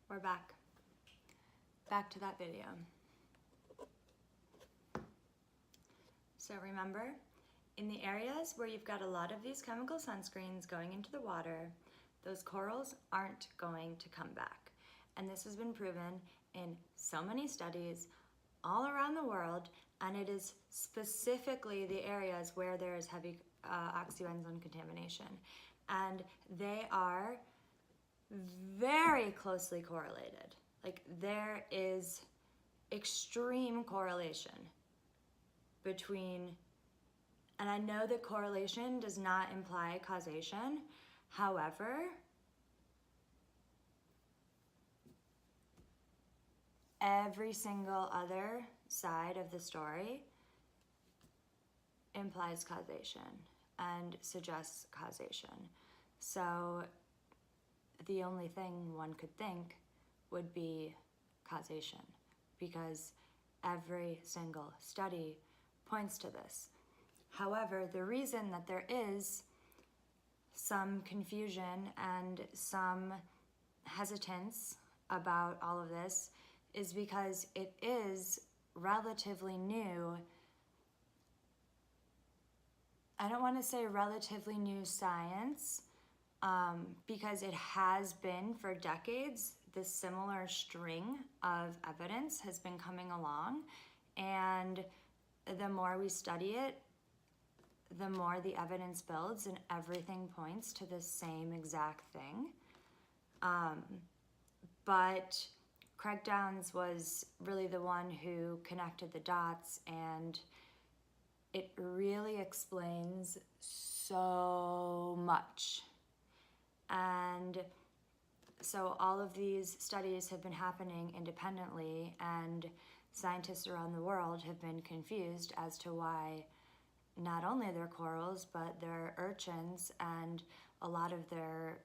We're back. Back to that video. So remember, in the areas where you've got a lot of these chemical sunscreens going into the water, those corals aren't going to come back. And this has been proven in so many studies all around the world, and it is specifically the areas where there is heavy oxybenzone contamination. And they are very closely correlated. Like, there is extreme correlation between, and I know that correlation does not imply causation. However, every single other side of the story implies causation and suggests causation. So the only thing one could think would be causation, because every single study points to this. However, the reason that there is some confusion and some hesitance about all of this is because it is relatively new. I don't want to say relatively new science, because it has been for decades. This similar string of evidence has been coming along, and the more we study it, the more the evidence builds, and everything points to the same exact thing. But Craig Downs was really the one who connected the dots, and it really explains so much. And so all of these studies have been happening independently, and scientists around the world have been confused as to why not only their corals, but their urchins and a lot of their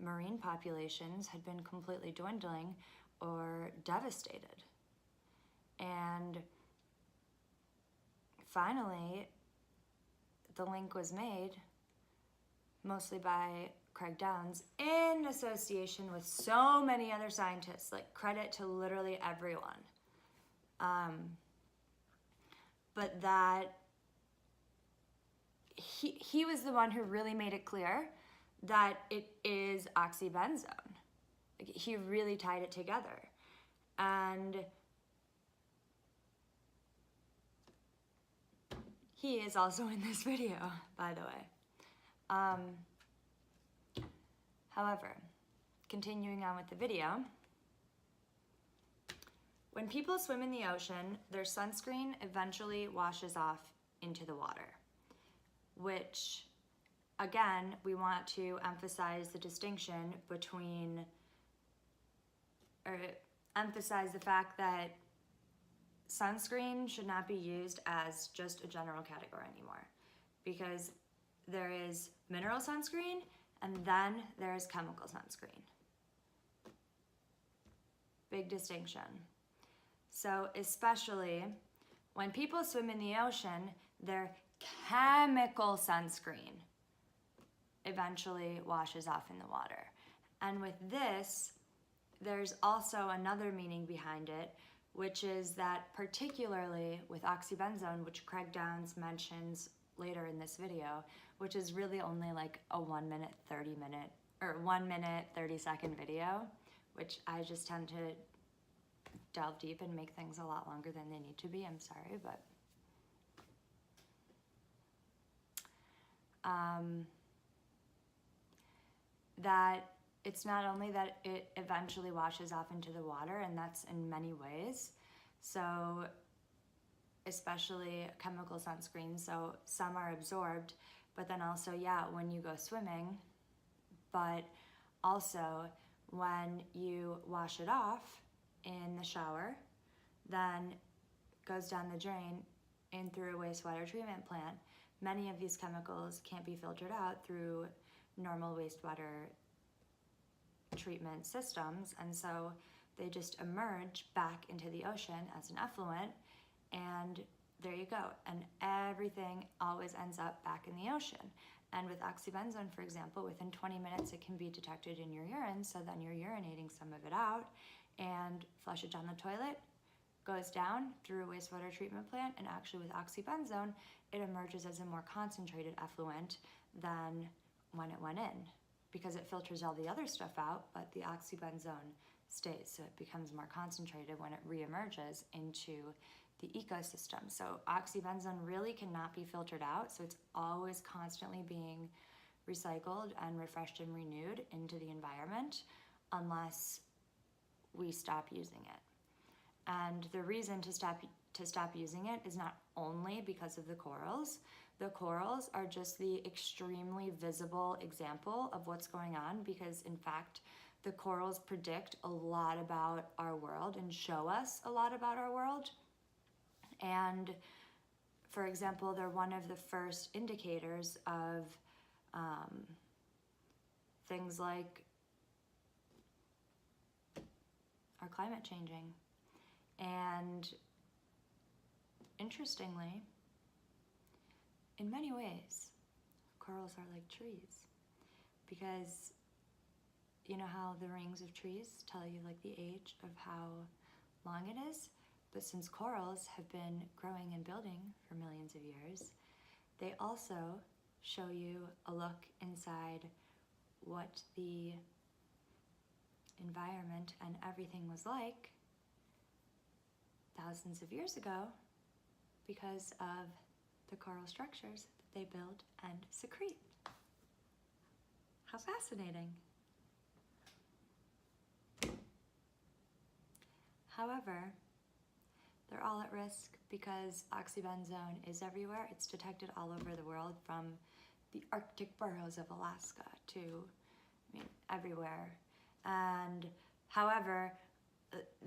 marine populations had been completely dwindling or devastated. And finally, the link was made, mostly by Craig Downs, in association with so many other scientists, like credit to literally everyone. But that he was the one who really made it clear that it is oxybenzone. Like, he really tied it together. And he is also in this video, by the way. However, continuing on with the video, when people swim in the ocean, their sunscreen eventually washes off into the water, which, again, we want to emphasize the distinction between, or emphasize the fact that sunscreen should not be used as just a general category anymore, because there is mineral sunscreen and then there's chemical sunscreen. Big distinction. So especially when people swim in the ocean, their chemical sunscreen eventually washes off in the water. And with this, there's also another meaning behind it, which is that particularly with oxybenzone, which Craig Downs mentions later in this video, which is really only like a 1 minute 30 second video, which I just tend to delve deep and make things a lot longer than they need to be. I'm sorry, but that it's not only that it eventually washes off into the water, and that's in many ways. So especially chemical sunscreen, so some are absorbed, but then also, yeah, when you go swimming, but also when you wash it off in the shower, then goes down the drain in through a wastewater treatment plant. Many of these chemicals can't be filtered out through normal wastewater treatment systems, and so they just emerge back into the ocean as an effluent, and there you go. And everything always ends up back in the ocean. And with oxybenzone, for example, within 20 minutes, it can be detected in your urine, so then you're urinating some of it out and flush it down the toilet, goes down through a wastewater treatment plant, and actually with oxybenzone, it emerges as a more concentrated effluent than when it went in, because it filters all the other stuff out, but the oxybenzone stays, so it becomes more concentrated when it reemerges into the ecosystem. So oxybenzone really cannot be filtered out, so it's always constantly being recycled and refreshed and renewed into the environment unless we stop using it. And the reason to stop using it is not only because of the corals. The corals are just the extremely visible example of what's going on, because in fact, the corals predict a lot about our world and show us a lot about our world. And for example, they're one of the first indicators of things like our climate changing. And interestingly, in many ways, corals are like trees, because you know how the rings of trees tell you like the age of how long it is? But since corals have been growing and building for millions of years, they also show you a look inside what the environment and everything was like thousands of years ago because of the coral structures that they build and secrete. How fascinating. However, they're all at risk because oxybenzone is everywhere. It's detected all over the world, from the Arctic boroughs of Alaska to, everywhere. And however,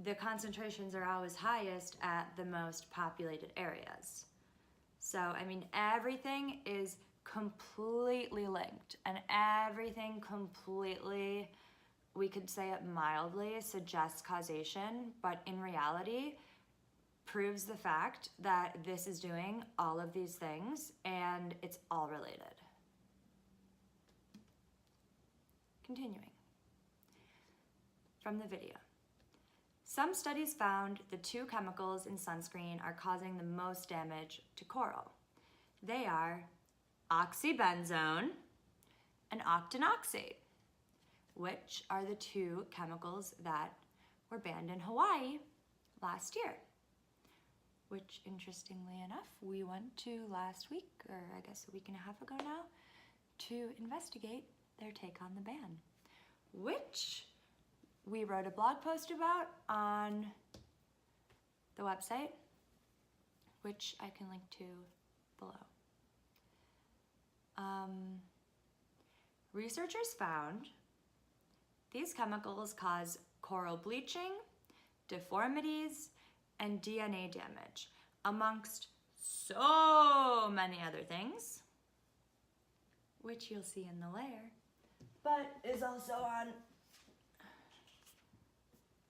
the concentrations are always highest at the most populated areas. So, everything is completely linked, and everything completely, we could say it mildly, suggests causation, but in reality, proves the fact that this is doing all of these things, and it's all related. Continuing from the video. Some studies found the two chemicals in sunscreen are causing the most damage to coral. They are oxybenzone and octinoxate, which are the two chemicals that were banned in Hawaii last year, which interestingly enough, we went to last week, or I guess a week and a half ago now, to investigate their take on the ban, which we wrote a blog post about on the website, which I can link to below. Researchers found these chemicals cause coral bleaching, deformities, and DNA damage, amongst so many other things, which you'll see in the layer, but is also on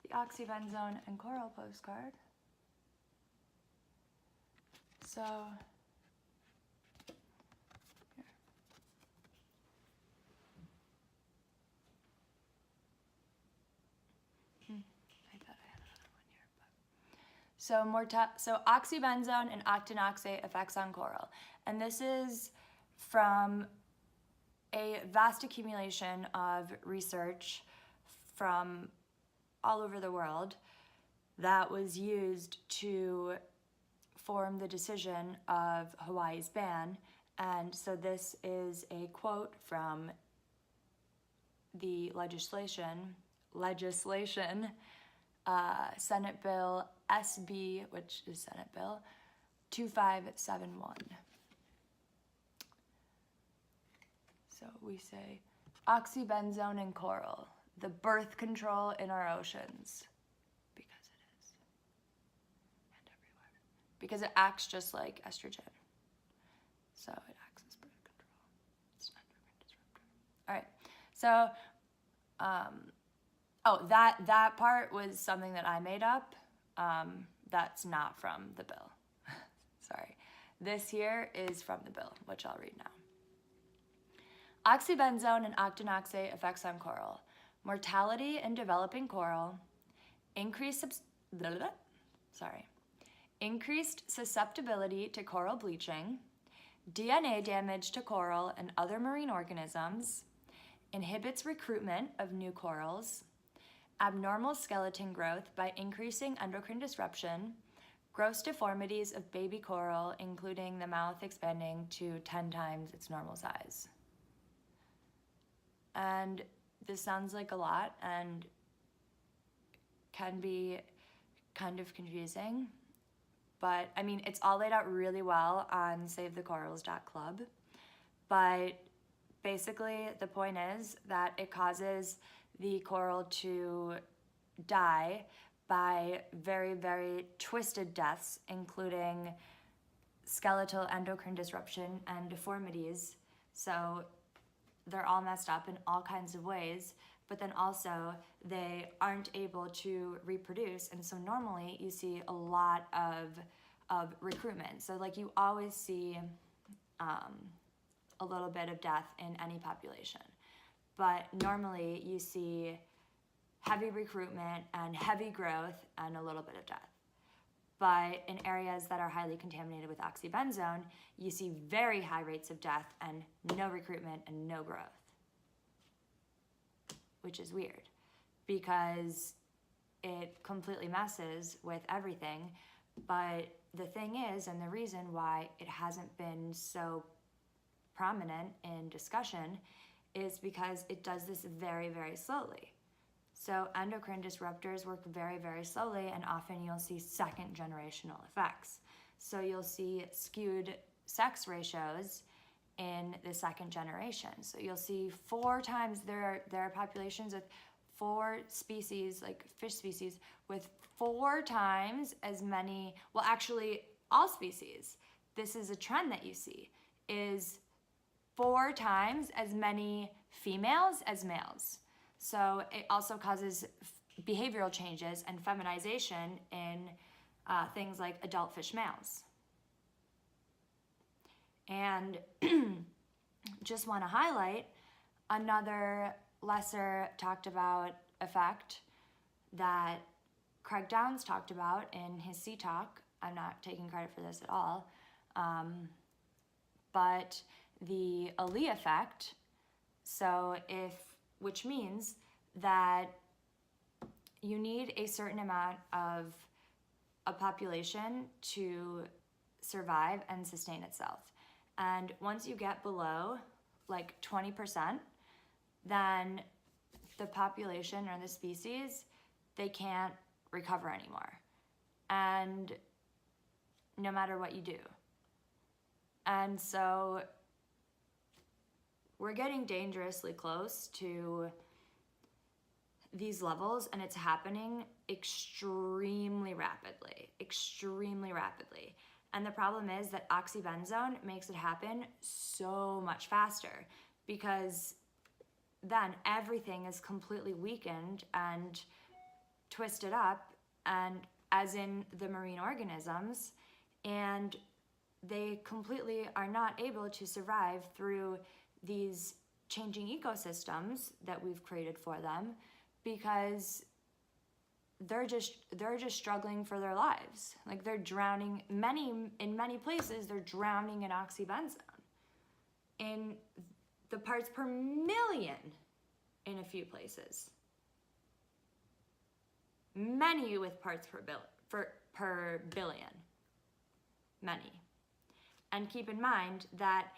the oxybenzone and coral postcard. So, I thought I had another one here, but so oxybenzone and octinoxate effects on coral, and this is from a vast accumulation of research from all over the world that was used to form the decision of Hawaii's ban. And so this is a quote from the legislation, Senate Bill SB, which is Senate Bill 2571. So we say oxybenzone and coral, the birth control in our oceans, because it is, and everywhere, because it acts just like estrogen. So it acts as birth control. It's an endocrine disruptor. All right. So, that part was something that I made up. That's not from the bill. Sorry. This here is from the bill, which I'll read now. Oxybenzone and octinoxate effects on coral. Mortality in developing coral. Increased susceptibility to coral bleaching. DNA damage to coral and other marine organisms. Inhibits recruitment of new corals. Abnormal skeleton growth by increasing endocrine disruption. Gross deformities of baby coral, including the mouth expanding to 10 times its normal size. And this sounds like a lot and can be kind of confusing, but I mean, it's all laid out really well on savethecorals.club. But basically, the point is that it causes the coral to die by very, very twisted deaths, including skeletal endocrine disruption and deformities. So they're all messed up in all kinds of ways, but then also they aren't able to reproduce. And so normally you see a lot of recruitment. So like you always see a little bit of death in any population, but normally you see heavy recruitment and heavy growth and a little bit of death. But in areas that are highly contaminated with oxybenzone, you see very high rates of death and no recruitment and no growth, which is weird because it completely messes with everything. But the thing is, and the reason why it hasn't been so prominent in discussion is because it does this very, very slowly. So endocrine disruptors work very, very slowly, and often you'll see second generational effects. So you'll see skewed sex ratios in the second generation. So you'll see 4 times, there are populations with 4 species, like fish species, with 4 times as many, well actually all species, this is a trend that you see, is 4 times as many females as males. So it also causes behavioral changes and feminization in things like adult fish males. And just want to highlight another lesser talked about effect that Craig Downs talked about in his Sea Talk. I'm not taking credit for this at all. But the Aliz effect, which means that you need a certain amount of a population to survive and sustain itself. And once you get below like 20%, then the population or the species, they can't recover anymore. And no matter what you do. And so we're getting dangerously close to these levels, and it's happening extremely rapidly. And the problem is that oxybenzone makes it happen so much faster, because then everything is completely weakened and twisted up, and as in the marine organisms, and they completely are not able to survive through these changing ecosystems that we've created for them, because they're just struggling for their lives. Like they're drowning, in many places they're drowning in oxybenzone in the parts per million in a few places, many with parts per billion, many. And keep in mind that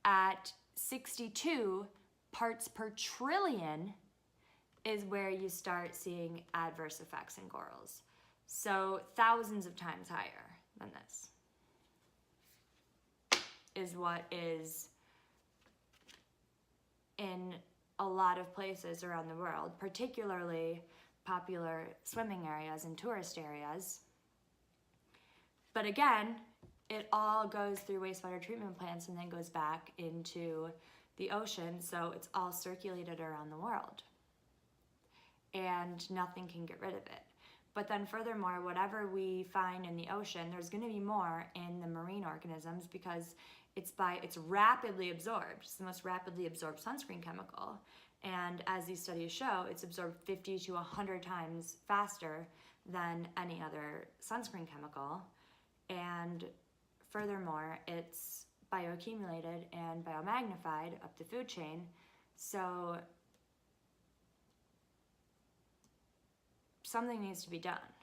at 62 parts per trillion is where you start seeing adverse effects in corals. So thousands of times higher than this is what is in a lot of places around the world, particularly popular swimming areas and tourist areas. But again, it all goes through wastewater treatment plants and then goes back into the ocean, so it's all circulated around the world. And nothing can get rid of it. But then furthermore, whatever we find in the ocean, there's going to be more in the marine organisms because it's rapidly absorbed. It's the most rapidly absorbed sunscreen chemical. And as these studies show, it's absorbed 50 to 100 times faster than any other sunscreen chemical. And furthermore, it's bioaccumulated and biomagnified up the food chain. So something needs to be done.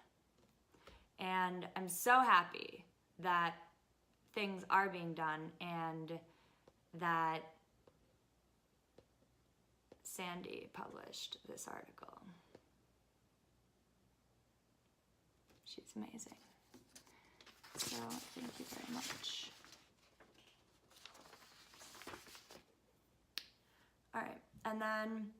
And I'm so happy that things are being done and that Sandy published this article. She's amazing. So thank you very much. All right, and then,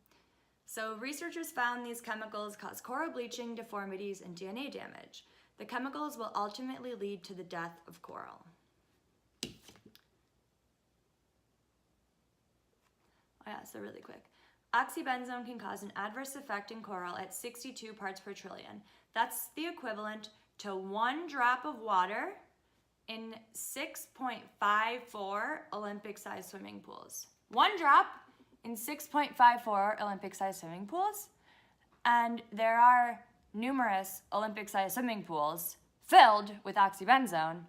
so researchers found these chemicals cause coral bleaching, deformities, and DNA damage. The chemicals will ultimately lead to the death of coral. Oh yeah, so really quick. Oxybenzone can cause an adverse effect in coral at 62 parts per trillion. That's the equivalent to 1 drop of water in 6.54 Olympic-sized swimming pools. 1 drop in 6.54 Olympic-sized swimming pools, and there are numerous Olympic-sized swimming pools filled with oxybenzone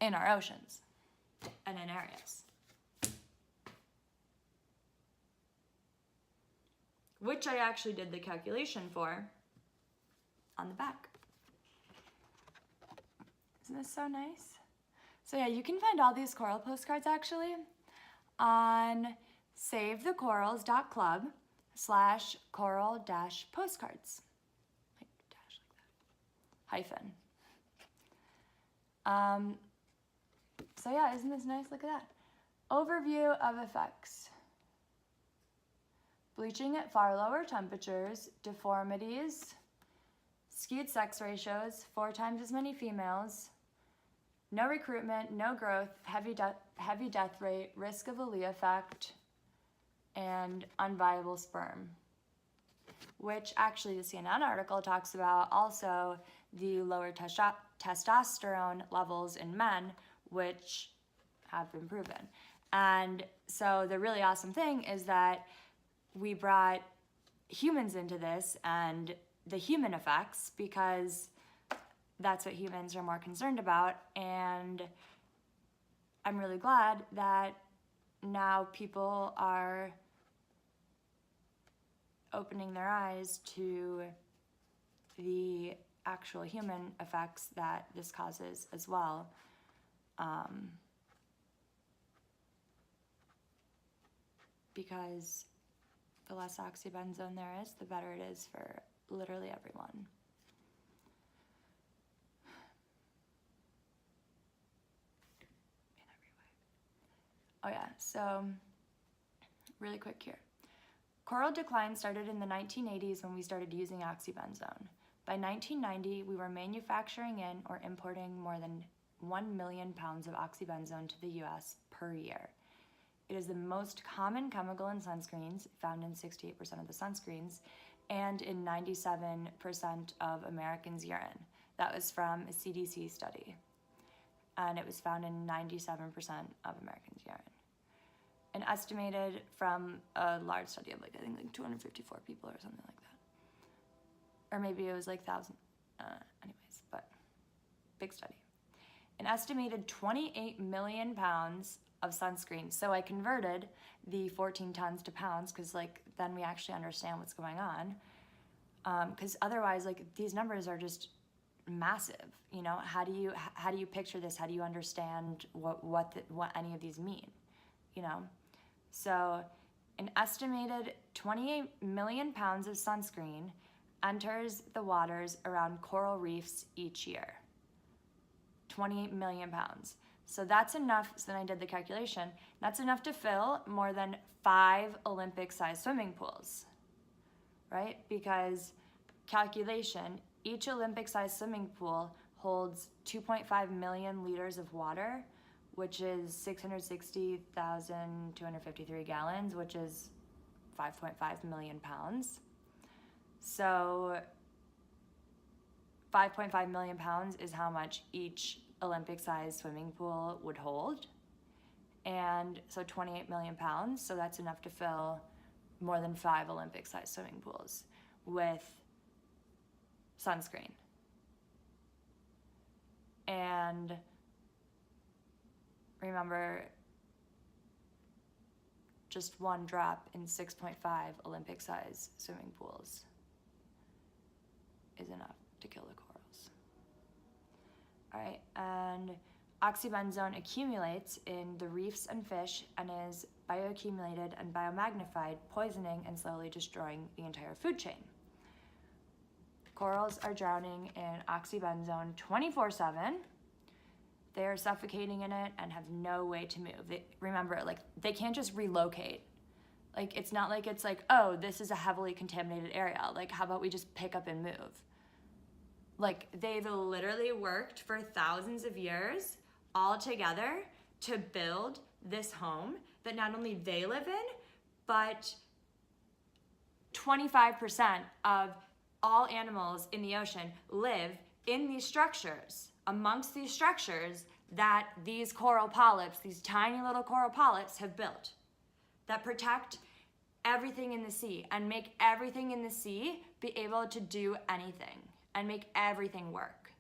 in our oceans and in areas. Which I actually did the calculation for on the back. Isn't this so nice? So yeah, you can find all these coral postcards actually on savethecorals.club /coral-postcards. Like dash like that. Hyphen. So yeah, isn't this nice? Look at that. Overview of effects. Bleaching at far lower temperatures, deformities, skewed sex ratios, 4 times as many females, no recruitment, no growth, heavy death rate, risk of a Lee effect, and unviable sperm. Which actually the CNN article talks about also the lower testosterone levels in men, which have been proven. And so the really awesome thing is that we brought humans into this and the human effects because that's what humans are more concerned about. And I'm really glad that now people are opening their eyes to the actual human effects that this causes as well. Because the less oxybenzone there is, the better it is for literally everyone. Oh yeah, so really quick here. Coral decline started in the 1980s when we started using oxybenzone. By 1990, we were manufacturing in or importing more than 1 million pounds of oxybenzone to the US per year. It is the most common chemical in sunscreens, found in 68% of the sunscreens, and in 97% of Americans' urine. That was from a CDC study. And it was found in 97% of Americans' urine. And estimated from a large study of I think 254 people or something like that. Or maybe it was 1,000, anyways, but big study. An estimated 28 million pounds of sunscreen. So I converted the 14 tons to pounds because then we actually understand what's going on. Because otherwise these numbers are just massive. You know, how do you picture this? How do you understand what any of these mean? You know, so an estimated 28 million pounds of sunscreen enters the waters around coral reefs each year. 28 million pounds. So that's enough, so then I did the calculation, that's enough to fill more than 5 Olympic-sized swimming pools, right? Because calculation, each Olympic-sized swimming pool holds 2.5 million liters of water, which is 660,253 gallons, which is 5.5 million pounds. So 5.5 million pounds is how much each Olympic-sized swimming pool would hold. And so 28 million pounds, so that's enough to fill more than 5 Olympic-sized swimming pools with sunscreen. And remember, just one drop in 6.5 Olympic-sized swimming pools is enough to kill the corals. All right, and oxybenzone accumulates in the reefs and fish and is bioaccumulated and biomagnified, poisoning and slowly destroying the entire food chain. Corals are drowning in oxybenzone 24/7. They are suffocating in it and have no way to move. Remember, like, they can't just relocate. Like, it's not like it's like, oh, this is a heavily contaminated area. Like, how about we just pick up and move? Like, they've literally worked for thousands of years all together to build this home that not only they live in, but 25% of all animals in the ocean live in these structures, amongst these structures that these coral polyps, these tiny little coral polyps have built that protect everything in the sea and make everything in the sea be able to do anything and make everything work.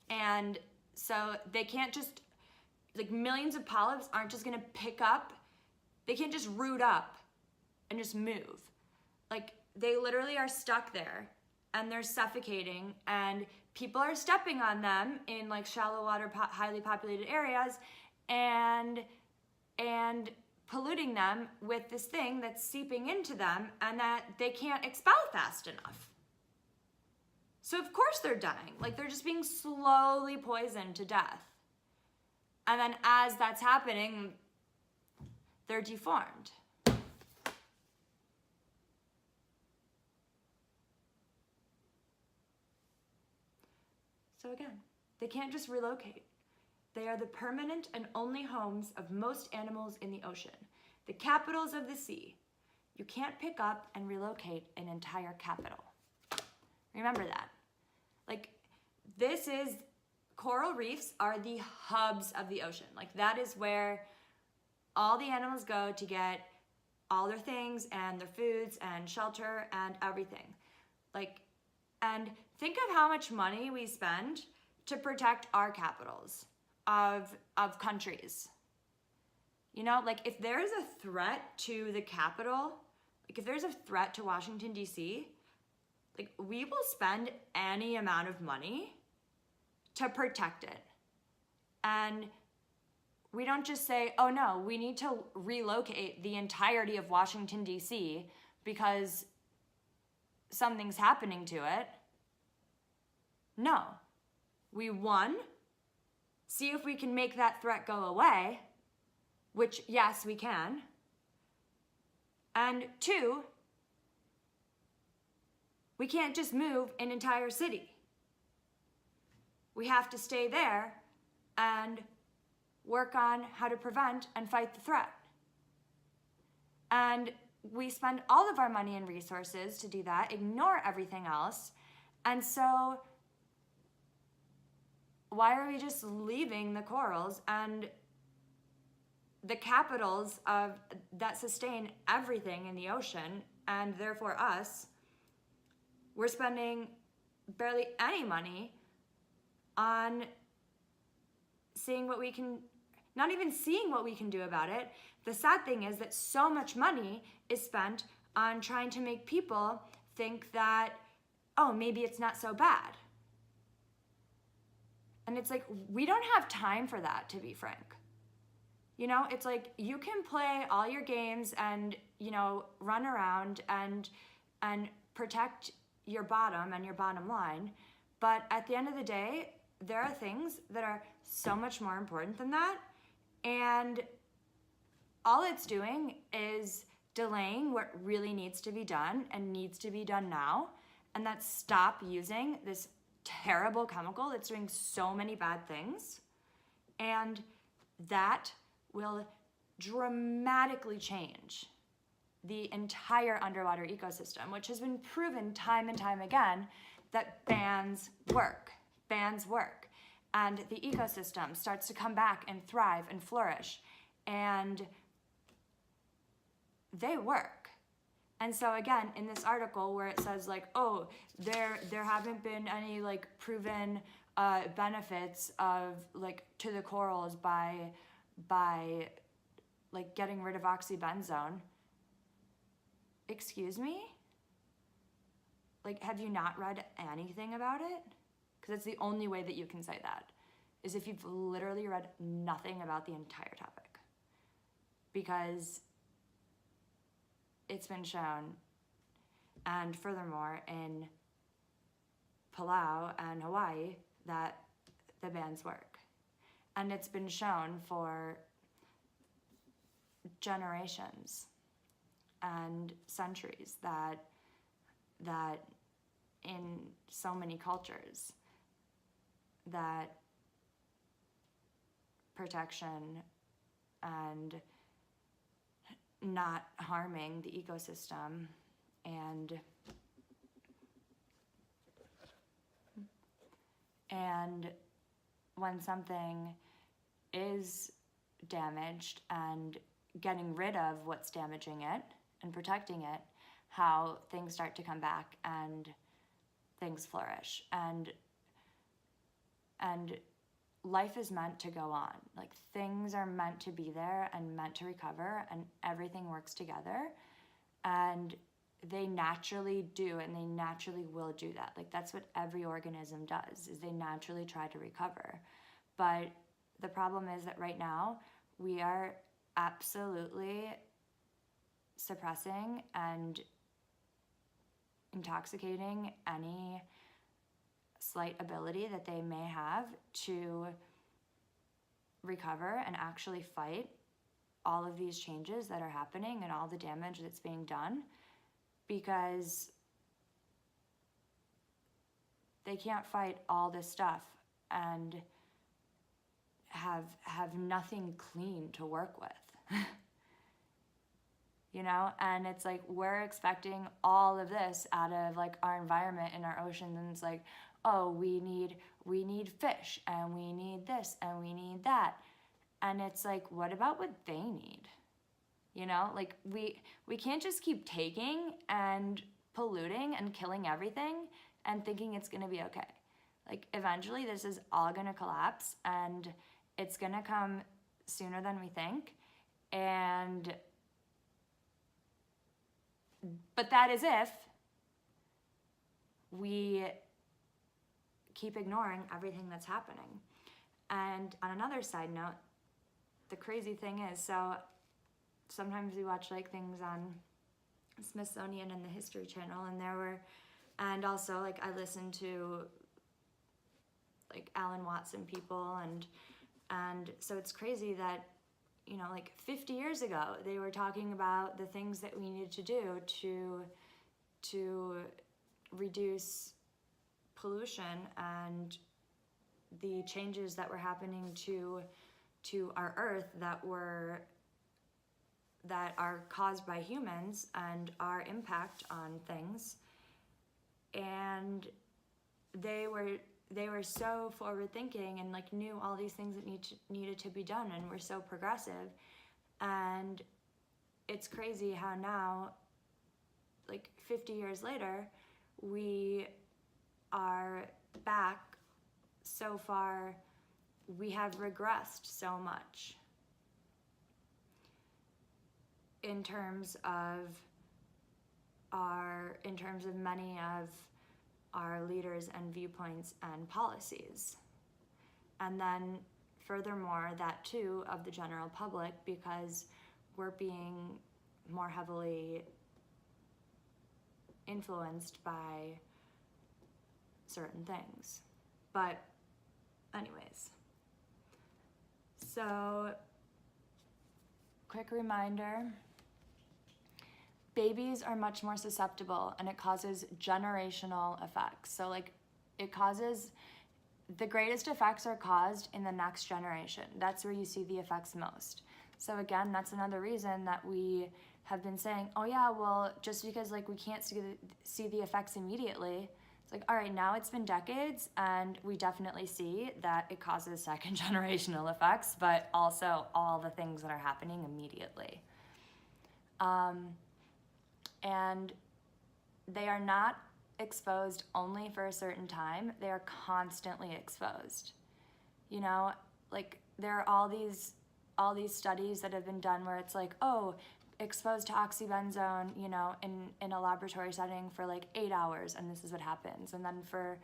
And so they can't just, like, millions of polyps aren't just gonna pick up, they can't just root up and just move. Like, they literally are stuck there and they're suffocating, and people are stepping on them in like shallow water, highly populated areas, and polluting them with this thing that's seeping into them and that they can't expel fast enough. So of course they're dying. Like, they're just being slowly poisoned to death. And then as that's happening, they're deformed. So again, they can't just relocate. They are the permanent and only homes of most animals in the ocean, the capitals of the sea. You can't pick up and relocate an entire capital. Remember that. Like, this is, coral reefs are the hubs of the ocean. Like, that is where all the animals go to get all their things and their foods and shelter and everything. Like, and think of how much money we spend to protect our capitals of countries. You know, like, if there's a threat to the capital, like if there's a threat to Washington, D.C., like, we will spend any amount of money to protect it. And we don't just say, oh no, we need to relocate the entirety of Washington, D.C. because something's happening to it. No. We, one, see if we can make that threat go away, which, yes, we can. And two, we can't just move an entire city. We have to stay there and work on how to prevent and fight the threat. And we spend all of our money and resources to do that, ignore everything else. And so why are we just leaving the corals and the capitals of that sustain everything in the ocean, and therefore us? We're spending barely any money on seeing what we can, not even seeing what we can do about it. The sad thing is that so much money is spent on trying to make people think that, oh, maybe it's not so bad. And it's like, we don't have time for that, to be frank. You know, it's like, you can play all your games and, you know, run around and protect your bottom and your bottom line. But at the end of the day, there are things that are so much more important than that. And all it's doing is delaying what really needs to be done and needs to be done now. And that's stop using this terrible chemical that's doing so many bad things. And that will dramatically change the entire underwater ecosystem, which has been proven time and time again that bans work. Bans work. And the ecosystem starts to come back and thrive and flourish. And they work. And so again, in this article where it says like, oh, there haven't been any like proven benefits of like to the corals by like getting rid of oxybenzone. Excuse me? Like, have you not read anything about it? Because it's the only way that you can say that, is if you've literally read nothing about the entire topic. Because it's been shown, and furthermore, in Palau and Hawaii, that the bans work. And it's been shown for generations and centuries that in so many cultures that protection and not harming the ecosystem and when something is damaged and getting rid of what's damaging it and protecting it, how things start to come back and things flourish. And life is meant to go on. Like, things are meant to be there and meant to recover, and everything works together. And they naturally do, and they naturally will do that. Like, that's what every organism does, is they naturally try to recover. But the problem is that right now we are absolutely suppressing and intoxicating any slight ability that they may have to recover and actually fight all of these changes that are happening and all the damage that's being done, because they can't fight all this stuff and have nothing clean to work with. You know, and it's like we're expecting all of this out of like our environment and our oceans, and it's like, oh, we need fish and we need this and we need that. And it's like, what about what they need? You know, like we can't just keep taking and polluting and killing everything and thinking it's gonna be okay. Like, eventually this is all gonna collapse, and it's gonna come sooner than we think. But that is if we keep ignoring everything that's happening. And on another side note, the crazy thing is, so sometimes we watch like things on Smithsonian and the History Channel, and also like I listen to like Alan Watson people, and so it's crazy that, you know, like 50 years ago, they were talking about the things that we needed to do to reduce pollution and the changes that were happening to our earth that are caused by humans and our impact on things. And they were so forward thinking and like knew all these things that needed to be done, and were so progressive. And it's crazy how now, like 50 years later, we are back so far. We have regressed so much in terms of many of our leaders and viewpoints and policies. And then furthermore, that too of the general public, because we're being more heavily influenced by certain things. But anyways, so quick reminder, babies are much more susceptible, and it causes generational effects. So like the greatest effects are caused in the next generation. That's where you see the effects most. So again, that's another reason that we have been saying, oh yeah, well, just because like we can't see the effects immediately, it's like, all right, now it's been decades and we definitely see that it causes second generational effects, but also all the things that are happening immediately. And they are not exposed only for a certain time, they are constantly exposed. You know, like there are all these studies that have been done where it's like, oh, exposed to oxybenzone, you know, in a laboratory setting for like 8 hours, and this is what happens. And then for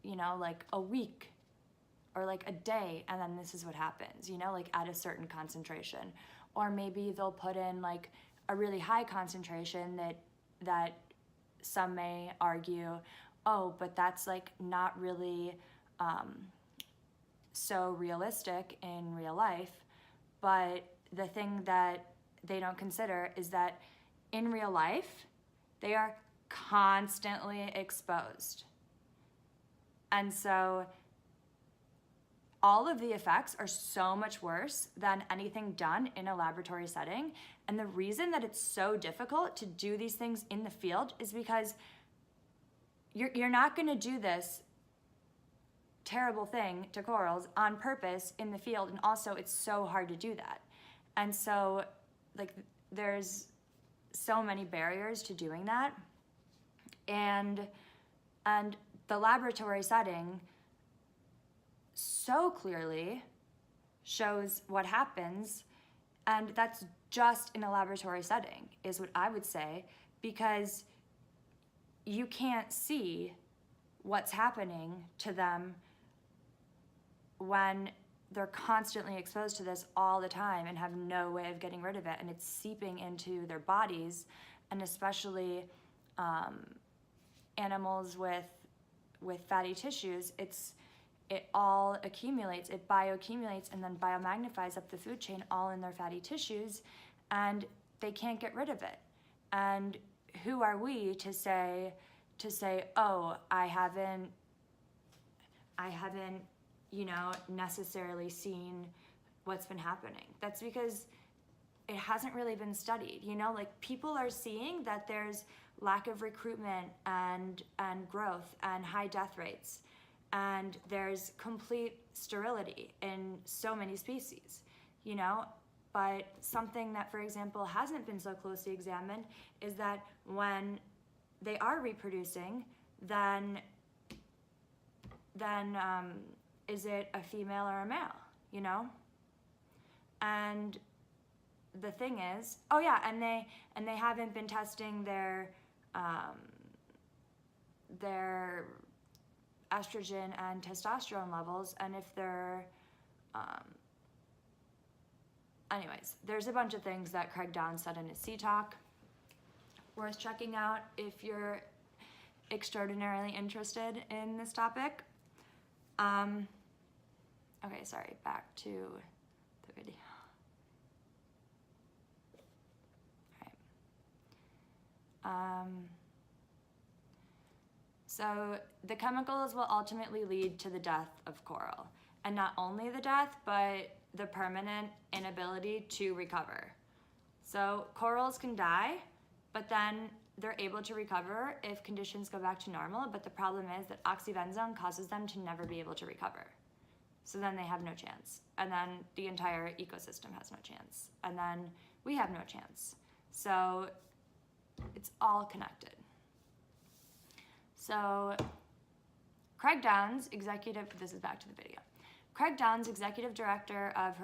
you know, like a week or like a day, and then this is what happens, you know, like at a certain concentration. Or maybe they'll put in like a really high concentration that some may argue, oh, but that's like not really so realistic in real life. But the thing that they don't consider is that in real life, they are constantly exposed. And so all of the effects are so much worse than anything done in a laboratory setting. And the reason that it's so difficult to do these things in the field is because you're not gonna do this terrible thing to corals on purpose in the field. And also it's so hard to do that. And so like there's so many barriers to doing that. And the laboratory setting so clearly shows what happens, and that's just in a laboratory setting is what I would say, because you can't see what's happening to them when they're constantly exposed to this all the time and have no way of getting rid of it, and it's seeping into their bodies. And especially animals with fatty tissues, it all accumulates, it bioaccumulates and then biomagnifies up the food chain all in their fatty tissues, and they can't get rid of it. And who are we to say, oh, I haven't, you know, necessarily seen what's been happening. That's because it hasn't really been studied. You know, like people are seeing that there's lack of recruitment and growth and high death rates. And there's complete sterility in so many species, you know? But something that, for example, hasn't been so closely examined is that when they are reproducing, then is it a female or a male, you know? And the thing is, oh yeah, and they haven't been testing their estrogen and testosterone levels, and if they're anyways, there's a bunch of things that Craig Downs said in his Sea Talk worth checking out if you're extraordinarily interested in this topic. Okay, sorry, back to the video. All right. So the chemicals will ultimately lead to the death of coral. And not only the death, but the permanent inability to recover. So corals can die, but then they're able to recover if conditions go back to normal. But the problem is that oxybenzone causes them to never be able to recover. So then they have no chance. And then the entire ecosystem has no chance. And then we have no chance. So it's all connected. So Craig Downs, this is back to the video. Craig Downs, executive director of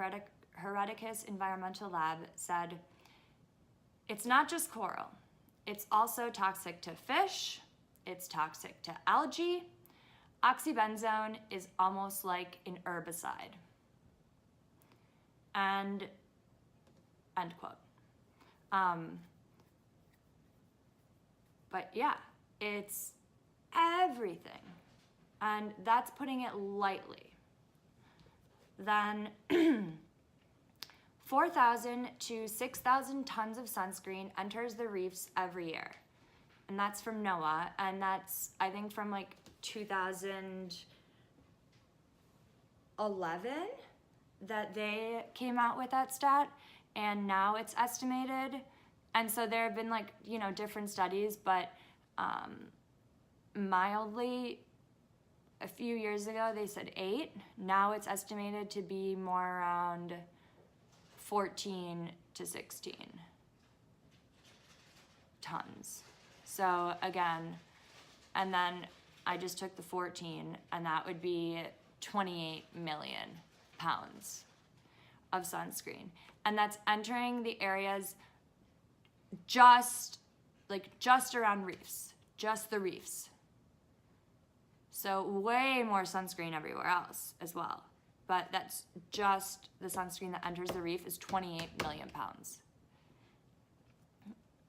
Hereticus Environmental Lab, said, it's not just coral. It's also toxic to fish. It's toxic to algae. Oxybenzone is almost like an herbicide. And end quote. But yeah, it's everything. And that's putting it lightly. Then 4,000 to 6,000 tons of sunscreen enters the reefs every year. And that's from NOAA. And that's, I think, from like 2011 that they came out with that stat. and now it's estimated, and so there have been like, you know, different studies, but mildly, a few years ago they said 8. Now it's estimated to be more around 14 to 16 tons. So again, and then I just took the 14, and that would be 28 million pounds of sunscreen. And that's entering the areas just around reefs, just the reefs. So way more sunscreen everywhere else as well. But that's just the sunscreen that enters the reef is 28 million pounds.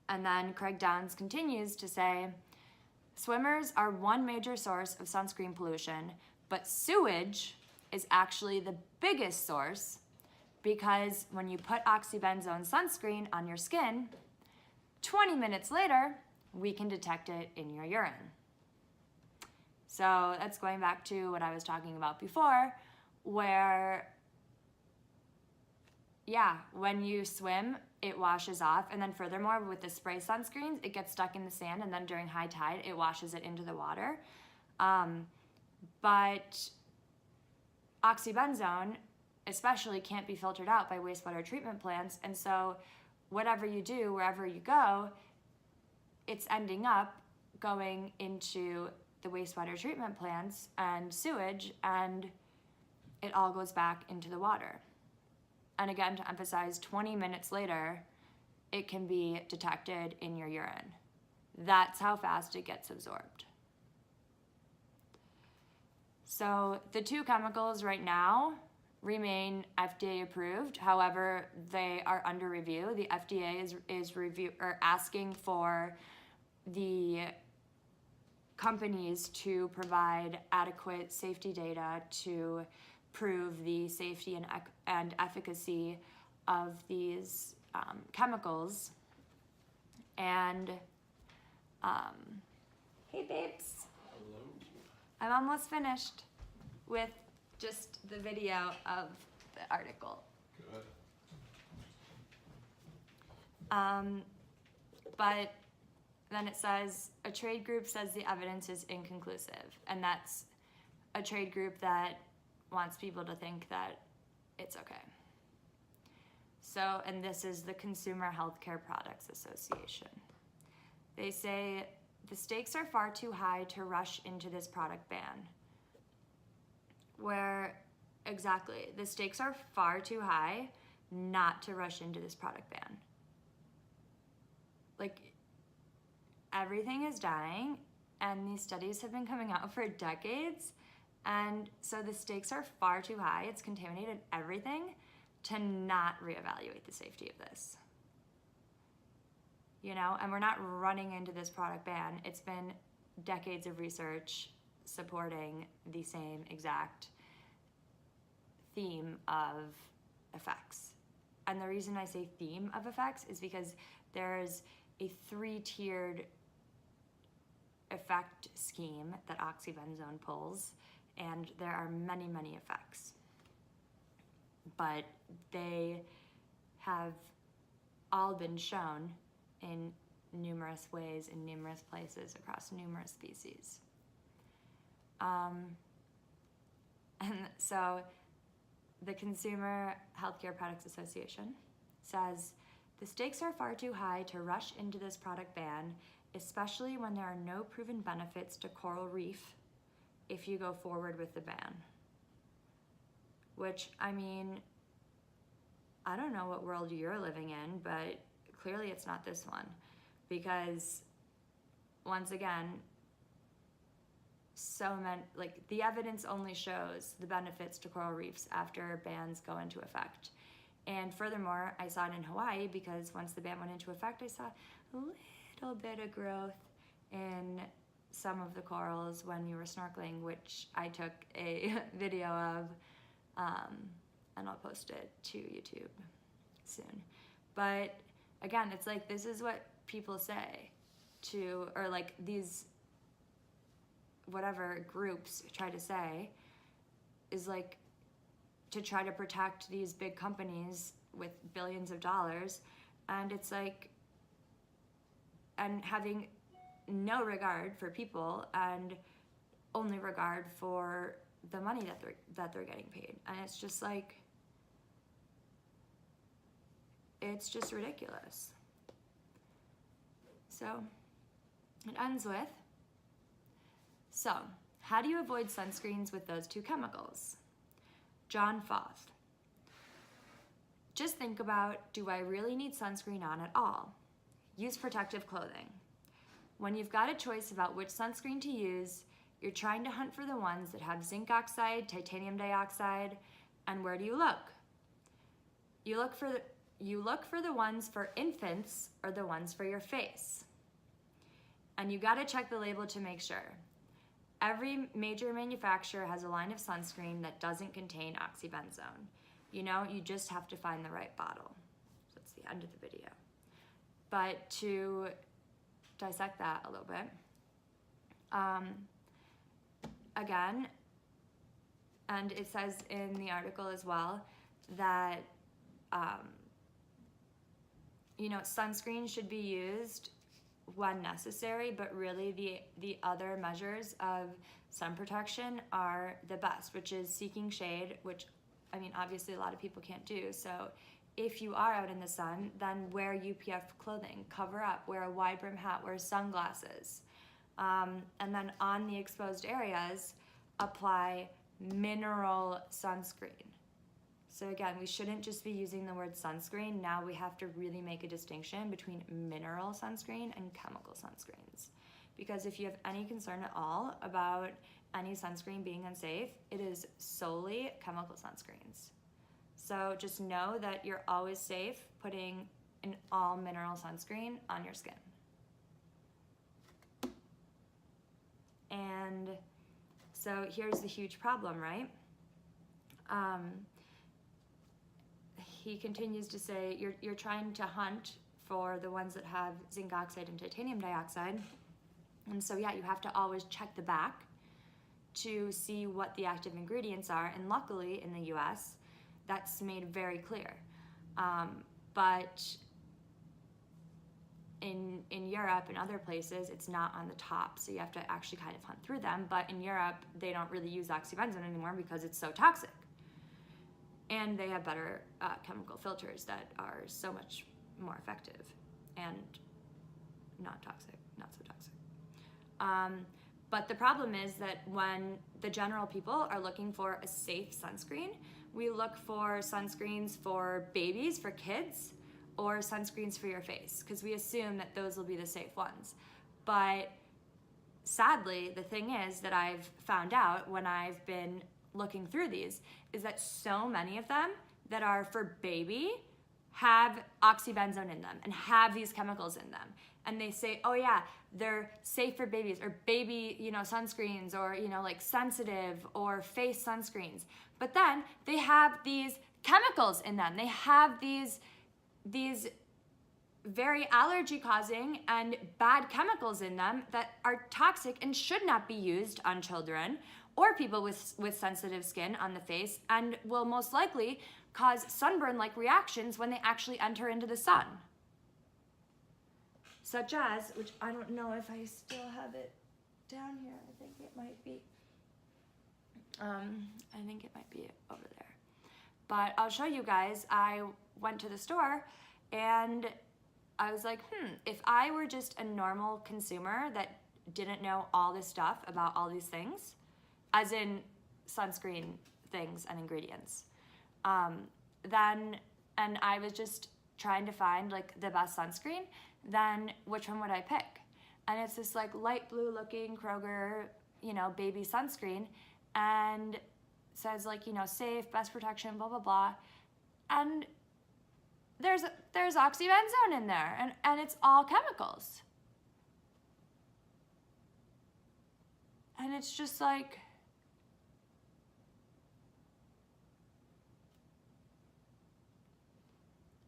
And then Craig Downs continues to say, swimmers are one major source of sunscreen pollution, but sewage is actually the biggest source, because when you put oxybenzone sunscreen on your skin, 20 minutes later, we can detect it in your urine. So that's going back to what I was talking about before, where, yeah, when you swim, it washes off. And then furthermore, with the spray sunscreens, it gets stuck in the sand, and then during high tide, it washes it into the water. But oxybenzone especially can't be filtered out by wastewater treatment plants. And so whatever you do, wherever you go, it's ending up going into the wastewater treatment plants and sewage, and it all goes back into the water. And again, to emphasize, 20 minutes later, it can be detected in your urine. That's how fast it gets absorbed. So the 2 chemicals right now remain FDA approved. However, they are under review. The FDA is asking for the companies to provide adequate safety data to prove the safety and efficacy of these chemicals. And hey babes. Hello. I'm almost finished with just the video of the article. Good. But then it says, a trade group says the evidence is inconclusive. And that's a trade group that wants people to think that it's okay. So, and this is the Consumer Healthcare Products Association. They say, the stakes are far too high to rush into this product ban. Where, exactly, the stakes are far too high not to rush into this product ban. Like, everything is dying, and these studies have been coming out for decades, and so the stakes are far too high, it's contaminated everything, to not reevaluate the safety of this. You know, and we're not running into this product ban. It's been decades of research supporting the same exact theme of effects. And the reason I say theme of effects is because there's a 3-tiered effect scheme that oxybenzone pulls, and there are many, many effects. But they have all been shown in numerous ways, in numerous places, across numerous species. And so the Consumer Healthcare Products Association says, the stakes are far too high to rush into this product ban, especially when there are no proven benefits to coral reef if you go forward with the ban. Which, I mean, I don't know what world you're living in, but clearly it's not this one. Because, once again, the evidence only shows the benefits to coral reefs after bans go into effect. And furthermore, I saw it in Hawaii because once the ban went into effect, I saw a little bit of growth in some of the corals when we were snorkeling, which I took a video of, and I'll post it to YouTube soon. But again, it's like, this is what people say or like these whatever groups try to say, is like to try to protect these big companies with billions of dollars, and it's like, and having no regard for people and only regard for the money that they're getting paid. And it's just like, it's just ridiculous. So it ends with, so how do you avoid sunscreens with those two chemicals? John Foth. Just think about, do I really need sunscreen on at all? Use protective clothing. When you've got a choice about which sunscreen to use, you're trying to hunt for the ones that have zinc oxide, titanium dioxide, and where do you look? You look for the ones for infants or the ones for your face. And you gotta check the label to make sure. Every major manufacturer has a line of sunscreen that doesn't contain oxybenzone. You know, you just have to find the right bottle. So that's the end of the video. But to dissect that a little bit, again, and it says in the article as well that, you know, sunscreen should be used when necessary, but really the other measures of sun protection are the best, which is seeking shade, which, I mean, obviously a lot of people can't do. So if you are out in the sun, then wear UPF clothing, cover up, wear a wide brim hat, wear sunglasses. And then on the exposed areas, apply mineral sunscreen. So again, we shouldn't just be using the word sunscreen. Now we have to really make a distinction between mineral sunscreen and chemical sunscreens. Because if you have any concern at all about any sunscreen being unsafe, it is solely chemical sunscreens. So just know that you're always safe putting an all mineral sunscreen on your skin. And so here's the huge problem, right? He continues to say you're trying to hunt for the ones that have zinc oxide and titanium dioxide. And so yeah, you have to always check the back to see what the active ingredients are. And luckily in the US, that's made very clear. But in Europe and other places, it's not on the top. So you have to actually kind of hunt through them. But in Europe, they don't really use oxybenzone anymore because it's so toxic. And they have better chemical filters that are so much more effective and not toxic, not so toxic. But the problem is that when the general people are looking for a safe sunscreen, we look for sunscreens for babies, for kids, or sunscreens for your face, because we assume that those will be the safe ones. But sadly, the thing is that I've found out when I've been looking through these is that so many of them that are for baby have oxybenzone in them and have these chemicals in them. And they say, oh yeah, they're safe for babies, or baby, you know, sunscreens, or, you know, like sensitive or face sunscreens. But then they have these chemicals in them. They have these very allergy causing and bad chemicals in them that are toxic and should not be used on children or people with sensitive skin on the face, and will most likely cause sunburn-like reactions when they actually enter into the sun. Such as, which I don't know if I still have it down here. I think it might be. Over there. But I'll show you guys. I went to the store and I was like, if I were just a normal consumer that didn't know all this stuff about all these things, as in sunscreen things and ingredients, then, and I was just trying to find like the best sunscreen, then which one would I pick? And it's this like light blue looking Kroger, you know, baby sunscreen, and says like, you know, safe, best protection, blah, blah, blah. And there's oxybenzone in there, and it's all chemicals. And it's just like,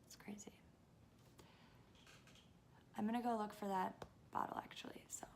it's crazy. I'm gonna go look for that bottle actually, so.